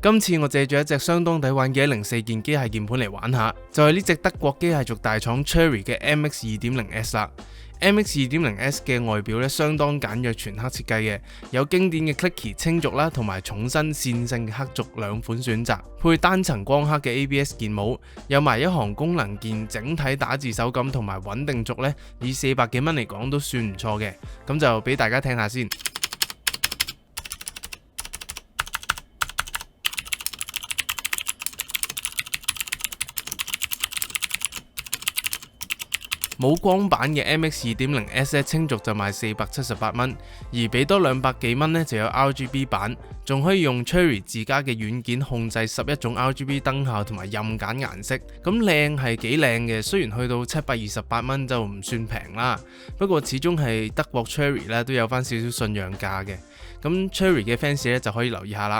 今次我借咗一隻相當抵玩嘅104鍵機械鍵盤嚟玩下，就係呢隻德國機械族大廠 Cherry 嘅 MX 2.0S 啦。MX 2.0S 嘅外表相當簡約全黑設計嘅，有經典嘅 clicky 青軸啦，同埋重身線性嘅黑軸兩款選擇，配單層光黑嘅 ABS 鍵帽，有埋一行功能鍵，整體打字手感同埋穩定軸以400幾蚊嚟講都算唔錯嘅，咁就俾大家聽下先。冇光版嘅 MX 2.0S 清軸就賣478蚊，而俾多200幾蚊就有 RGB 版，仲可以用 Cherry 自家嘅軟件控制11種 RGB 燈效同埋任揀顏色，咁靚係幾靚嘅。雖然去到728蚊就唔算平啦，不過始終係德國 Cherry 都有翻少少信仰價嘅。咁 Cherry 嘅 fans 就可以留意下啦。